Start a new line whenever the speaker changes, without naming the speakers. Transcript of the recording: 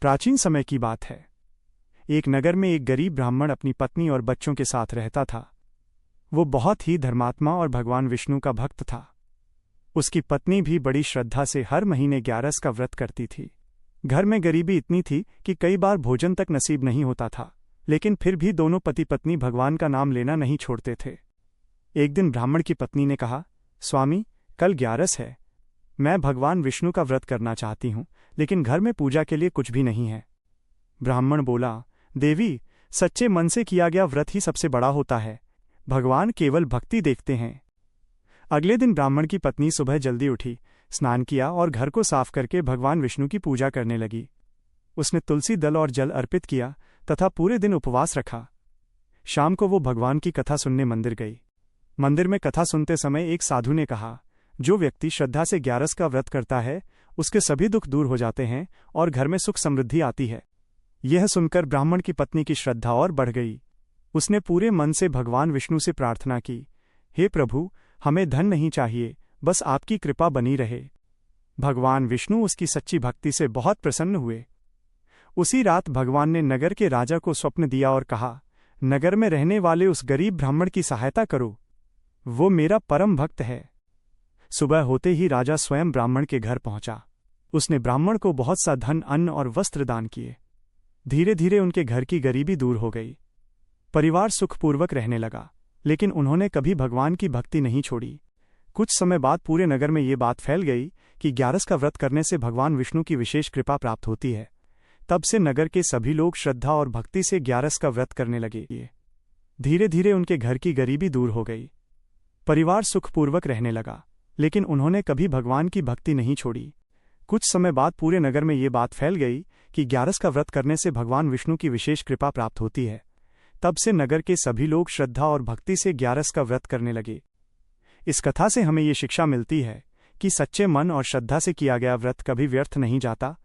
प्राचीन समय की बात है। एक नगर में एक गरीब ब्राह्मण अपनी पत्नी और बच्चों के साथ रहता था। वो बहुत ही धर्मात्मा और भगवान विष्णु का भक्त था। उसकी पत्नी भी बड़ी श्रद्धा से हर महीने 11 का व्रत करती थी। घर में गरीबी इतनी थी कि कई बार भोजन तक नसीब नहीं होता था, लेकिन फिर भी दोनों पति पत्नी भगवान का नाम लेना नहीं छोड़ते थे। एक दिन ब्राह्मण की पत्नी ने कहा, स्वामी, कल 11 है। मैं भगवान विष्णु का व्रत करना चाहती हूँ, लेकिन घर में पूजा के लिए कुछ भी नहीं है। ब्राह्मण बोला, देवी, सच्चे मन से किया गया व्रत ही सबसे बड़ा होता है। भगवान केवल भक्ति देखते हैं। अगले दिन ब्राह्मण की पत्नी सुबह जल्दी उठी, स्नान किया और घर को साफ करके भगवान विष्णु की पूजा करने लगी। उसने तुलसी दल और जल अर्पित किया तथा पूरे दिन उपवास रखा। शाम को वो भगवान की कथा सुनने मंदिर गई। मंदिर में कथा सुनते समय एक साधु ने कहा, जो व्यक्ति श्रद्धा से 11 का व्रत करता है, उसके सभी दुख दूर हो जाते हैं और घर में सुख समृद्धि आती है। यह सुनकर ब्राह्मण की पत्नी की श्रद्धा और बढ़ गई। उसने पूरे मन से भगवान विष्णु से प्रार्थना की, हे प्रभु, हमें धन नहीं चाहिए, बस आपकी कृपा बनी रहे। भगवान विष्णु उसकी सच्ची भक्ति से बहुत प्रसन्न हुए। उसी रात भगवान ने नगर के राजा को स्वप्न दिया और कहा, नगर में रहने वाले उस गरीब ब्राह्मण की सहायता करो, वो मेरा परम भक्त है। सुबह होते ही राजा स्वयं ब्राह्मण के घर पहुंचा। उसने ब्राह्मण को बहुत सा धन, अन्न और वस्त्र दान किए। धीरे धीरे उनके घर की गरीबी दूर हो गई। परिवार सुखपूर्वक रहने लगा, लेकिन उन्होंने कभी भगवान की भक्ति नहीं छोड़ी। कुछ समय बाद पूरे नगर में ये बात फैल गई कि 11 का व्रत करने से भगवान विष्णु की विशेष कृपा प्राप्त होती है। तब से नगर के सभी लोग श्रद्धा और भक्ति से 11 का व्रत करने लगे। धीरे धीरे उनके घर की गरीबी दूर हो गई। परिवार सुखपूर्वक रहने लगा, लेकिन उन्होंने कभी भगवान की भक्ति नहीं छोड़ी। कुछ समय बाद पूरे नगर में ये बात फैल गई कि 11 का व्रत करने से भगवान विष्णु की विशेष कृपा प्राप्त होती है। तब से नगर के सभी लोग श्रद्धा और भक्ति से 11 का व्रत करने लगे। इस कथा से हमें ये शिक्षा मिलती है कि सच्चे मन और श्रद्धा से किया गया व्रत कभी व्यर्थ नहीं जाता,